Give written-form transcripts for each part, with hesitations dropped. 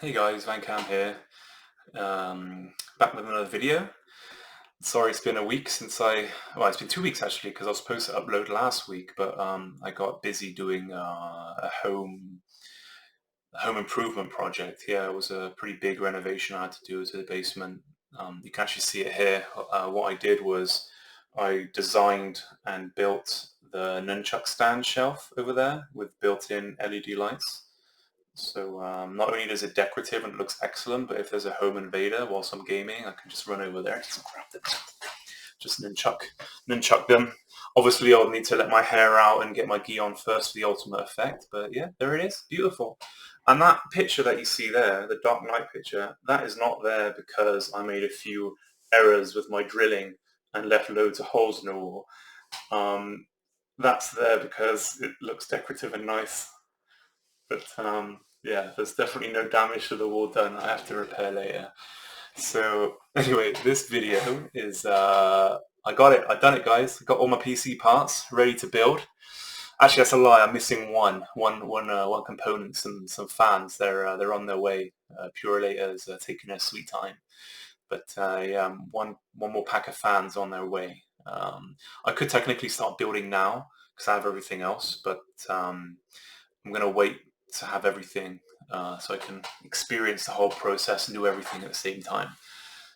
Hey guys, Vankamme here. Back with another video. Sorry, it's been a week since well, it's been 2 weeks actually, because I was supposed to upload last week, but I got busy doing a home improvement project. Yeah, it was a pretty big renovation I had to do to the basement. You can actually see it here. What I did was I designed and built the nunchuck stand shelf over there with built-in LED lights. So not only is it decorative and it looks excellent, but if there's a home invader whilst I'm gaming, I can just run over there, just grab them, just nunchuck them. Obviously, I'll need to let my hair out and get my gi on first for the ultimate effect. But yeah, there it is, beautiful. And that picture that you see there, the Dark Knight picture, that is not there because I made a few errors with my drilling and left loads of holes in the wall. That's there because it looks decorative and nice. But yeah, there's definitely no damage to the wall done. I have to repair later. So anyway, this video is I got it. I've done it, guys. Got all my PC parts ready to build. Actually, that's a lie. I'm missing one component, some fans. They're on their way. Purelator is taking their sweet time. But yeah, one more pack of fans on their way. I could technically start building now because I have everything else, but I'm gonna wait to have everything so I can experience the whole process and do everything at the same time.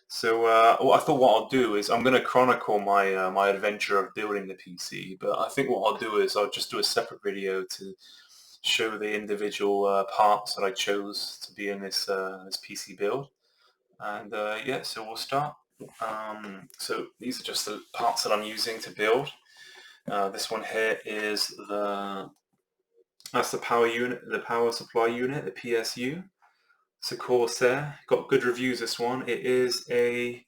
So I thought what I'll do is I'm going to chronicle my adventure of building the PC, but I think what I'll do is I'll just do a separate video to show the individual parts that I chose to be in this PC build. And yeah, so we'll start. So these are just the parts that I'm using to build. This one here is that's the power unit, the power supply unit, the PSU. It's a Corsair. Got good reviews, this one. It is a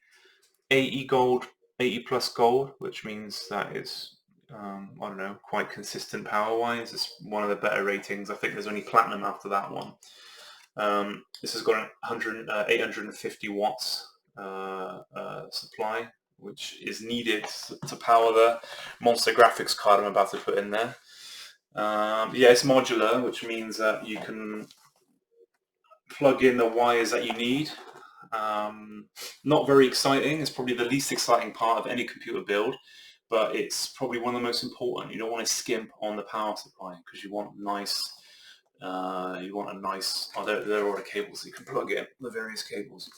80 gold, 80 plus gold, which means that it's, I don't know, quite consistent power-wise. It's one of the better ratings. I think there's only platinum after that one. This has got 850 watts supply, which is needed to power the monster graphics card I'm about to put in there. Yeah, it's modular, which means that you can plug in the wires that you need. Not very exciting. It's probably the least exciting part of any computer build, but it's probably one of the most important. You don't want to skimp on the power supply because you want nice. You want a nice. Oh, there are all the cables you can plug in. The various cables.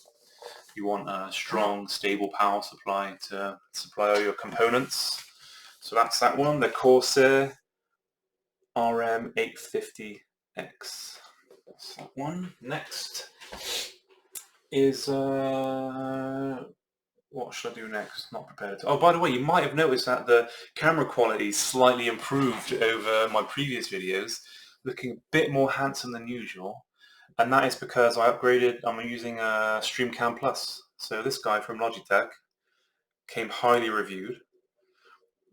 You want a strong, stable power supply to supply all your components. So that's that one. The Corsair RM850X. That's that one. Next is what should I do next? Not prepared. Oh, by the way, you might have noticed that the camera quality slightly improved over my previous videos, looking a bit more handsome than usual, and that is because I upgraded. I'm using a StreamCam Plus. So this guy from Logitech came highly reviewed.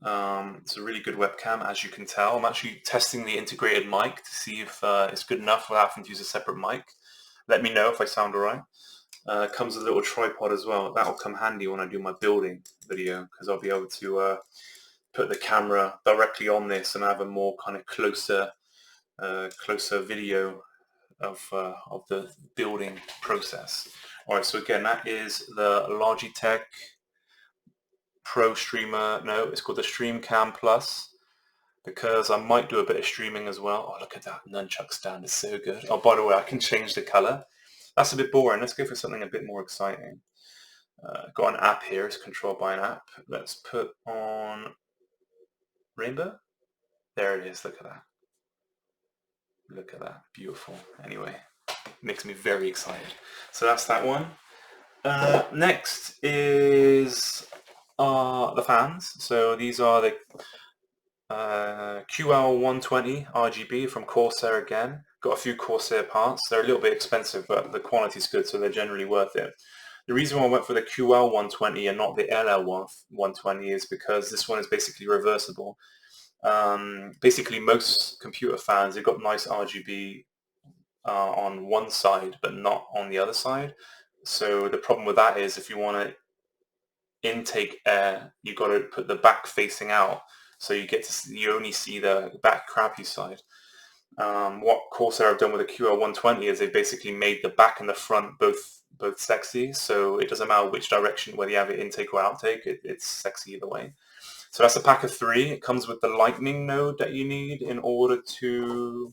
It's a really good webcam, as you can tell. I'm actually testing the integrated mic to see if it's good enough without having to use a separate mic. Let me know if I sound alright. Comes with a little tripod as well. That'll come handy when I do my building video because I'll be able to put the camera directly on this and have a more kind of closer video of the building process. All right, so again, that is the Logitech Pro Streamer. No, it's called the StreamCam Plus because I might do a bit of streaming as well. Oh, look at that nunchuck stand, it's so good. Oh, by the way, I can change the color. That's a bit boring. Let's go for something a bit more exciting. Got an app here. It's controlled by an app. Let's put on rainbow. There it is. Look at that. Look at that. Beautiful. Anyway, makes me very excited. So that's that one. Next is the fans. So these are the QL120 RGB from Corsair again. Got a few Corsair parts. They're a little bit expensive, but the quality's good, so they're generally worth it. The reason why I went for the QL120 and not the LL120 is because this one is basically reversible. Basically, most computer fans, they've got nice RGB on one side, but not on the other side. So the problem with that is if you want to intake air, you've got to put the back facing out. So you only see the back crappy side. What Corsair have done with the QL120 is they've basically made the back and the front both sexy, so it doesn't matter which direction, whether you have it intake or outtake, it's sexy either way. So that's a pack of 3. It comes with the Lightning node that you need in order to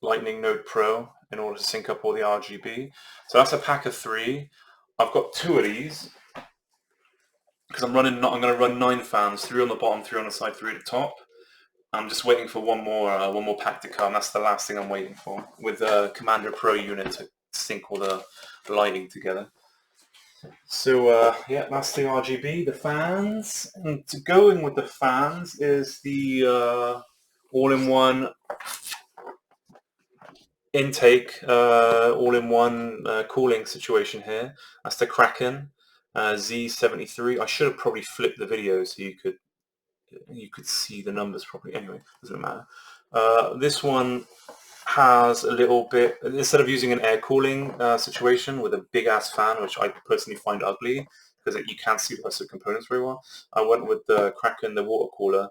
Lightning Node Pro in order to sync up all the RGB. So that's a pack of 3. I've got 2 of these because I'm going to run 9 fans, 3 on the bottom, 3 on the side, 3 at the top. I'm just waiting for one more pack to come. That's the last thing I'm waiting for, with the Commander Pro unit to sync all the lighting together. So yeah, that's the RGB, the fans. And going with the fans is the all-in-one intake, all-in-one cooling situation here. That's the Kraken Z73. I should have probably flipped the video so you could see the numbers properly. Anyway, doesn't matter. This one has a little bit, instead of using an air cooling situation with a big ass fan, which I personally find ugly because you can't see the rest of the components very well, I went with the Kraken, the water cooler.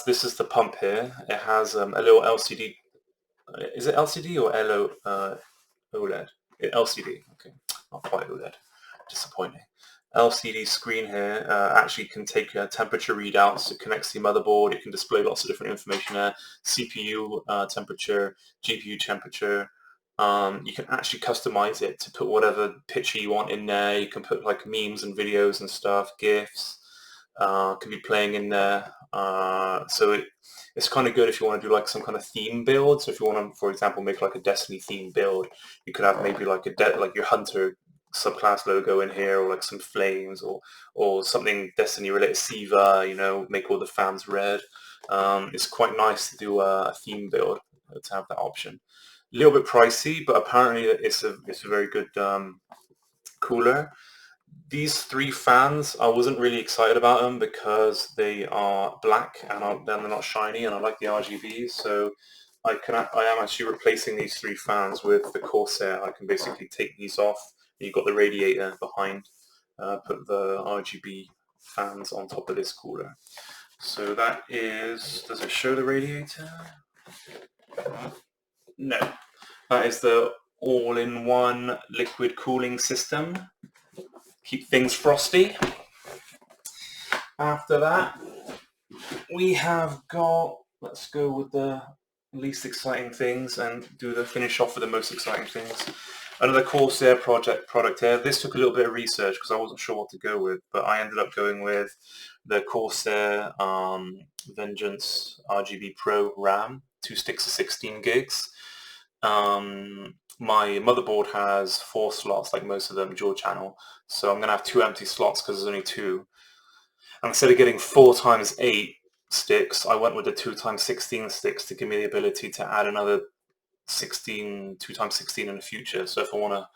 This is the pump here. It has a little LCD. Is it LCD or OLED? LCD. Okay, not quite OLED. Disappointing. LCD screen here actually can take temperature readouts. It connects to the motherboard. It can display lots of different information there. CPU temperature, GPU temperature. You can actually customize it to put whatever picture you want in there. You can put like memes and videos and stuff, GIFs. Can be playing in there. So it's kind of good if you want to do like some kind of theme build. So if you want to, for example, make like a Destiny theme build, you could have maybe like like your Hunter subclass logo in here, or like some flames, or something Destiny related, Siva, make all the fans red. It's quite nice to do a theme build, to have that option. A little bit pricey, but apparently it's a very good cooler. These 3 fans, I wasn't really excited about them because they are black and they're not shiny, and I like the RGBs. So I am actually replacing these 3 fans with the Corsair. I can basically take these off. You've got the radiator behind. Put the RGB fans on top of this cooler. So that is. Does it show the radiator? No. That is the all-in-one liquid cooling system. Keep things frosty. After that, we have got, let's go with the least exciting things and finish off with the most exciting things. Another Corsair product here. This took a little bit of research because I wasn't sure what to go with, but I ended up going with the Corsair Vengeance RGB Pro RAM, 2 sticks of 16 gigs. My motherboard has 4 slots, like most of them, dual channel. So I'm going to have 2 empty slots because there's only 2. And instead of getting 4x8 sticks, I went with the 2x16 sticks to give me the ability to add another 2x16 in the future. So if I want to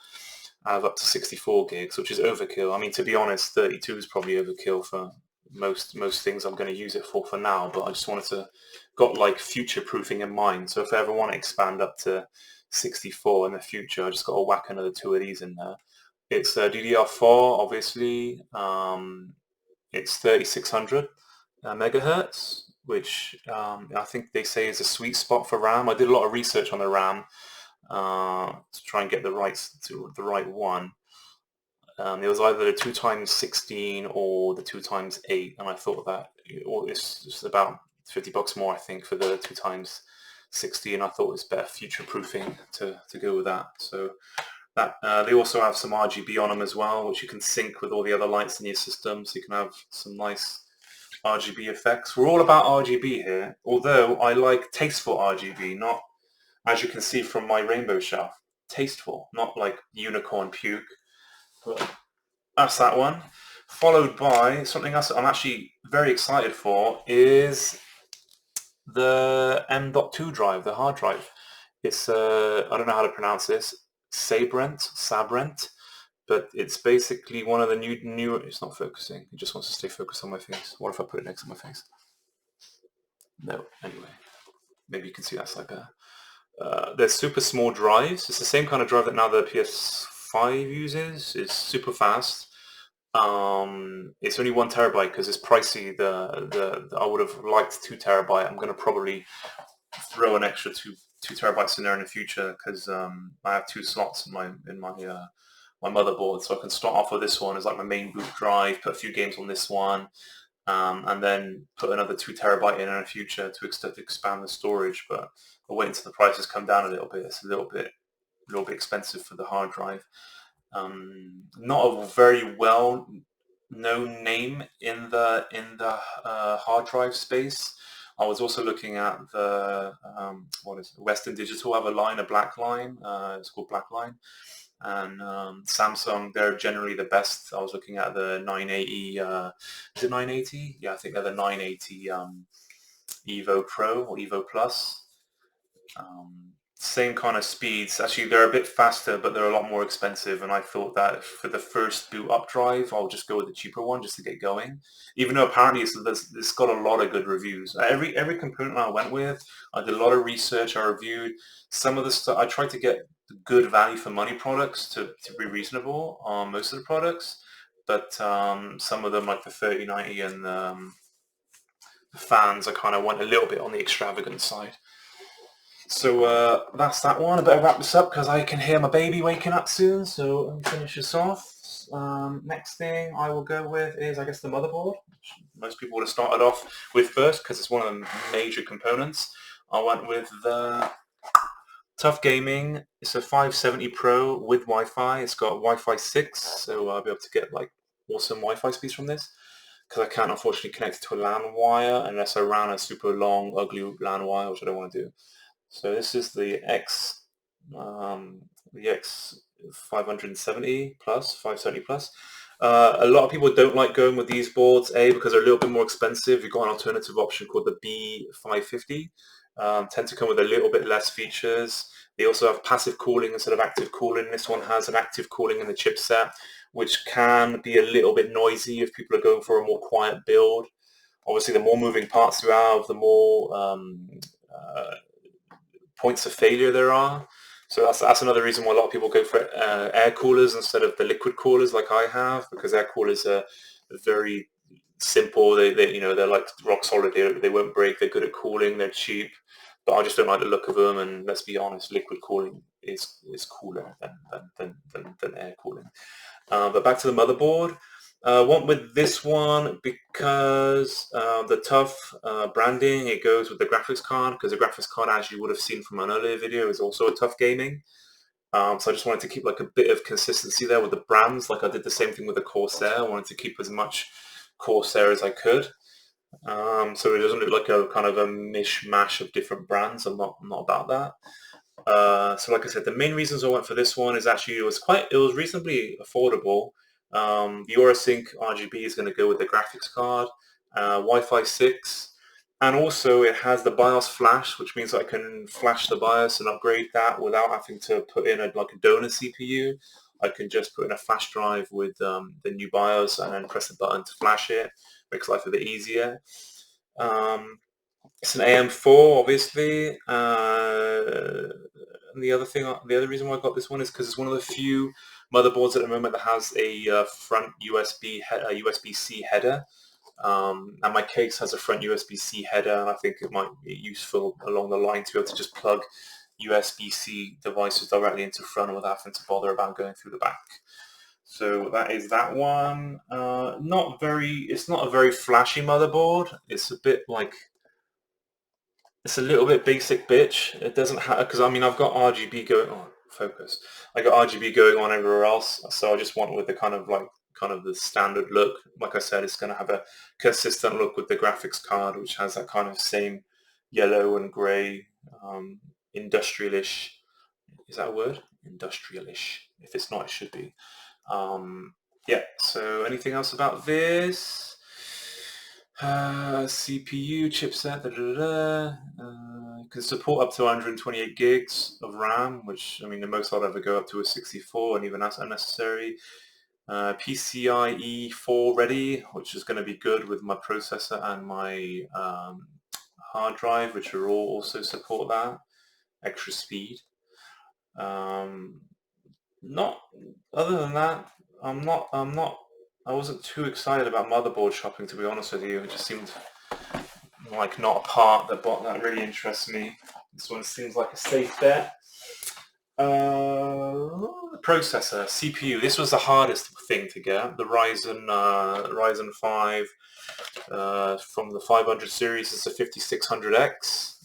have up to 64 gigs, which is overkill. I mean, to be honest, 32 is probably overkill for most things I'm going to use it for now, but I just wanted to got like future proofing in mind. So if I ever want to expand up to 64 in the future, I just got to whack another 2 of these in there. It's DDR4, obviously. It's 3600 megahertz, which I think they say is a sweet spot for RAM. I did a lot of research on the RAM to try and get the right one. It was either the 2x16 or the 2x8, and I thought that it's just about $50 more, I think, for the 2x16. I thought it was better future-proofing to go with that. So that they also have some RGB on them as well, which you can sync with all the other lights in your system, so you can have some nice RGB effects. We're all about RGB here, although I like tasteful RGB, not, as you can see from my rainbow shelf, tasteful, not like unicorn puke. But that's that one. Followed by something else that I'm actually very excited for is the M.2 drive, the hard drive. It's I don't know how to pronounce this. Sabrent, but it's basically one of the new. It's not focusing. It just wants to stay focused on my face. What if I put it next to my face? No. Anyway, maybe you can see that slide better. They're super small drives. It's the same kind of drive that now the PS5 uses. It's super fast. It's only 1 terabyte because it's pricey. I would have liked 2 terabyte. I'm going to probably throw an extra 2 terabytes in there in the future because I have 2 slots in my motherboard, so I can start off with this one as like my main boot drive, put a few games on this one, and then put another 2 terabyte in the future to expand the storage. But I'll wait until the prices come down a little bit. It's a little bit expensive for the hard drive. Not a very well known name in the hard drive space. I was also looking at the what is it? Western Digital have a line, a black line. It's called Black Line, and Samsung. They're generally the best. I was looking at the 980. Is it 980? Yeah, I think they're the 980 Evo Pro or Evo Plus. Same kind of speeds. Actually, they're a bit faster, but they're a lot more expensive. And I thought that for the first boot up drive, I'll just go with the cheaper one just to get going. Even though apparently it's got a lot of good reviews. Every component I went with, I did a lot of research. I reviewed some of the stuff. I tried to get good value for money products to be reasonable on most of the products. But some of them, like the 3090 and the fans, I kind of went a little bit on the extravagant side. So that's that one. I better wrap this up because I can hear my baby waking up soon. So let me finish this off. Next thing I will go with is, I guess, the motherboard, which most people would have started off with first because it's one of the major components. I went with the Tough Gaming. It's a 570 Pro with Wi-Fi. It's got Wi-Fi 6, so I'll be able to get like awesome Wi-Fi speeds from this, because I can't unfortunately connect it to a LAN wire unless I ran a super long, ugly LAN wire, which I don't want to do. So this is the X 570 plus, 570 plus. A lot of people don't like going with these boards, because they're a little bit more expensive. You've got an alternative option called the B550. Tend to come with a little bit less features. They also have passive cooling instead of active cooling. This one has an active cooling in the chipset, which can be a little bit noisy if people are going for a more quiet build. Obviously, the more moving parts you have, the more points of failure there are. So that's another reason why a lot of people go for air coolers instead of the liquid coolers like I have, because air coolers are very simple. They're like rock solid. They won't break. They're good at cooling. They're cheap. But I just don't like the look of them. And let's be honest, liquid cooling is cooler than air cooling. But back to the motherboard. Went with this one because the Tough branding, it goes with the graphics card, because the graphics card, as you would have seen from an earlier video, is also a Tough Gaming. So I just wanted to keep like a bit of consistency there with the brands. Like I did the same thing with the Corsair. I wanted to keep as much Corsair as I could. So it doesn't look like a kind of a mishmash of different brands. I'm not about that. So like I said, the main reasons I went for this one is actually it was reasonably affordable. The AuraSync RGB is going to go with the graphics card, Wi-Fi 6, and also it has the BIOS flash, which means I can flash the BIOS and upgrade that without having to put in a donor CPU. I can just put in a flash drive with the new BIOS and then press the button to flash it. Makes life a bit easier. It's an AM4, obviously. And the other reason why I got this one is because it's one of the few motherboards at the moment that has a front USB-C header. And my case has a front USB-C header, and I think it might be useful along the line to be able to just plug USB-C devices directly into front without having to bother about going through the back. So that is that one. It's not a very flashy motherboard. It's a bit like, it's a little bit basic bitch. It doesn't have, because I mean I've got RGB going on. Focus. I got RGB going on everywhere else, so I just went with the kind of the standard look. Like I said, it's going to have a consistent look with the graphics card, which has that kind of same yellow and grey, industrial-ish. Is that a word? Industrial-ish. If it's not, it should be. Yeah, so anything else about this? CPU, chipset, can support up to 128 gigs of RAM, which, I mean, the most I'll ever go up to is 64, and even that's unnecessary. PCIe 4 ready, which is going to be good with my processor and my hard drive, which are all also support that extra speed. Not other than that, I wasn't too excited about motherboard shopping, to be honest with you. It just seemed like not a part that really interests me. This one seems like a safe bet. Processor, CPU. This was the hardest thing to get. The Ryzen 5 from the 500 series is the 5600X.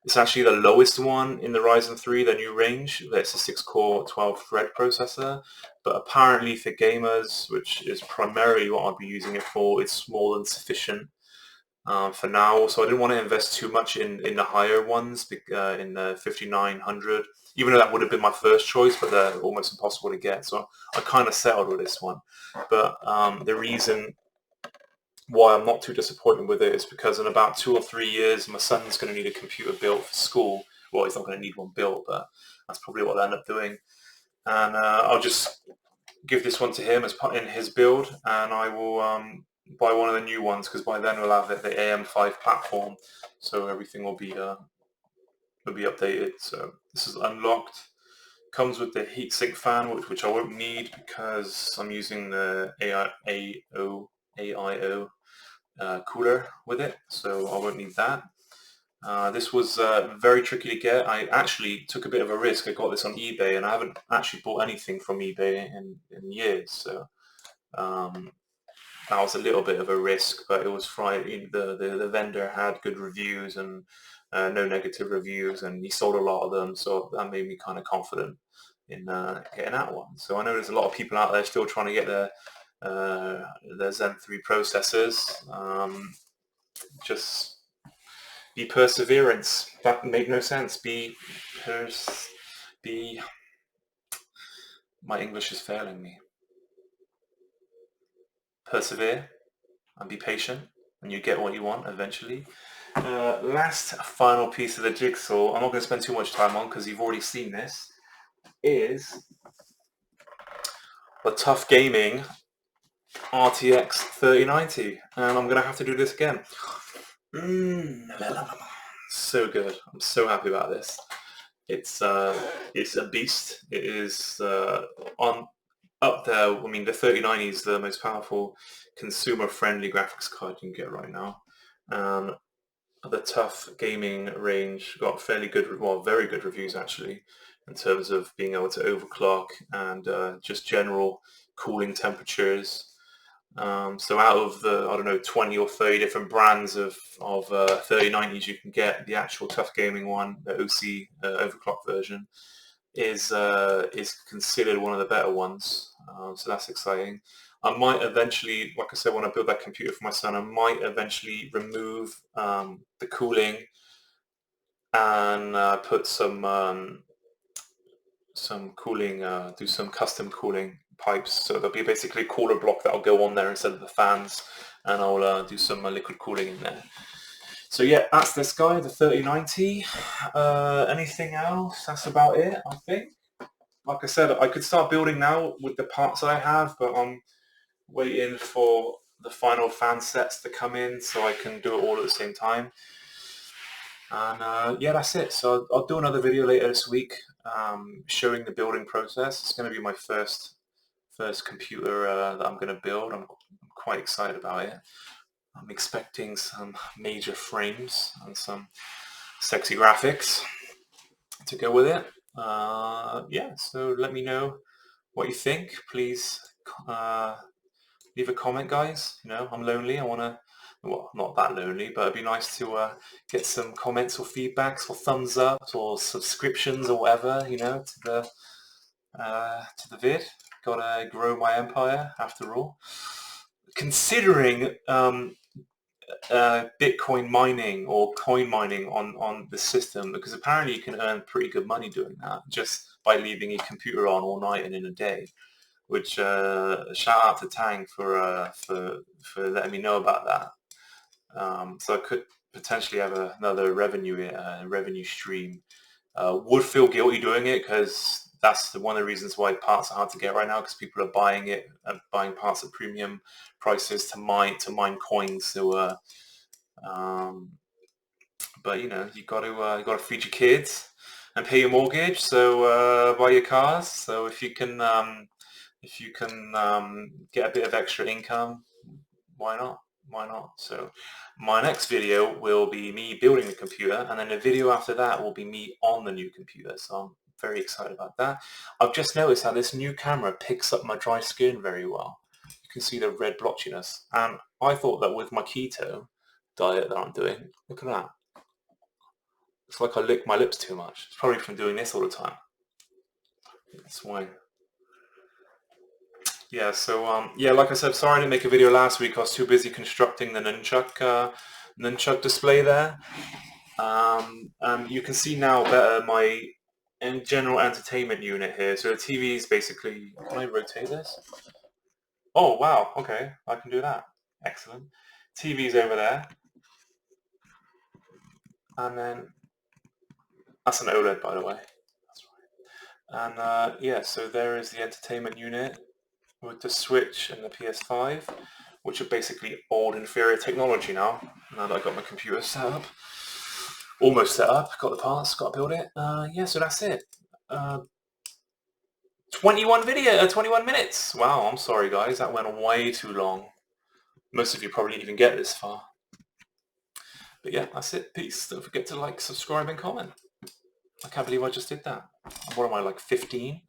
It's actually the lowest one in the Ryzen 3, the new range. It's a 6-core, 12-thread processor. But apparently for gamers, which is primarily what I'll be using it for, it's small and sufficient for now. So I didn't want to invest too much in the higher ones, in the 5900, even though that would have been my first choice, but they're almost impossible to get. So I kind of settled with this one. But the reason why I'm not too disappointed with it is because in about 2 or 3 years, my son's going to need a computer built for school. Well, he's not going to need one built, but that's probably what I'll end up doing. And I'll just give this one to him as part in his build, and I will buy one of the new ones, because by then we'll have the AM5 platform, so everything will be updated. So this is unlocked. Comes with the heatsink fan, which I won't need because I'm using the AIO cooler with it, so I won't need that. This was very tricky to get. I actually took a bit of a risk. I got this on eBay, and I haven't actually bought anything from eBay in years, so that was a little bit of a risk, but it was fine. The vendor had good reviews and no negative reviews, and he sold a lot of them, so that made me kind of confident in getting that one. So I know there's a lot of people out there still trying to get their Zen 3 processors. Just be perseverance. That made no sense. My English is failing me. Persevere and be patient, and you get what you want eventually. Last final piece of the jigsaw, I'm not going to spend too much time on because you've already seen this, is the Tough Gaming RTX 3090, and I'm going to have to do this again. So good. I'm so happy about this. It's a beast. It is up there. I mean, the 3090 is the most powerful consumer-friendly graphics card you can get right now. The Tough Gaming range got fairly good, well, very good reviews actually, in terms of being able to overclock and just general cooling temperatures. So out of the, I don't know, 20 or 30 different brands of 3090s you can get, the actual Tough Gaming one, the OC overclock version, is considered one of the better ones. So that's exciting. I might eventually, like I said, when I build that computer for my son, I might eventually remove the cooling and put some cooling, do some custom cooling pipes. So there'll be basically a cooler block that'll go on there instead of the fans, and I'll do some liquid cooling in there. So yeah, that's this guy, the 3090. Anything else? That's about it, I think. Like I said, I could start building now with the parts I have, but I'm waiting for the final fan sets to come in so I can do it all at the same time. And yeah, that's it. So I'll do another video later this week showing the building process. It's going to be my first computer that I'm going to build. I'm quite excited about it. I'm expecting some major frames and some sexy graphics to go with it. Yeah, so let me know what you think. Please leave a comment, guys. You know, I'm lonely. I want to, well, not that lonely, but it'd be nice to get some comments or feedbacks or thumbs ups or subscriptions or whatever, you know, to the vid. Gotta grow my empire after all. Considering Bitcoin mining or coin mining on the system, because apparently you can earn pretty good money doing that just by leaving your computer on all night and in a day. Which shout out to Tang for letting me know about that. So I could potentially have another revenue stream. Would feel guilty doing it because that's one of the reasons why parts are hard to get right now, because people are buying it and buying parts at premium prices to mine coins. So, but you know, you got to feed your kids and pay your mortgage. So buy your cars. So if you can get a bit of extra income, why not? Why not? So my next video will be me building the computer, and then the video after that will be me on the new computer. So I'm very excited about that. I've just noticed how this new camera picks up my dry skin very well. You can see the red blotchiness. And I thought that with my keto diet that I'm doing, look at that. It's like I lick my lips too much. It's probably from doing this all the time. That's why. Yeah, so yeah, like I said, sorry I didn't make a video last week. I was too busy constructing the nunchuck display there. And you can see now better my general entertainment unit here. So the TV is basically, can I rotate this? Oh wow, okay, I can do that. Excellent. TV's over there, and then that's an OLED, by the way. That's right. And yeah, so there is the entertainment unit with the Switch and the PS5, which are basically old inferior technology now. Now that I've got my computer set up, almost set up, got the parts, got to build it. Yeah, so that's it. 21 minutes. Wow, I'm sorry guys, that went way too long. Most of you probably didn't even get this far. But yeah, that's it. Peace. Don't forget to like, subscribe, and comment. I can't believe I just did that. What am I, like 15?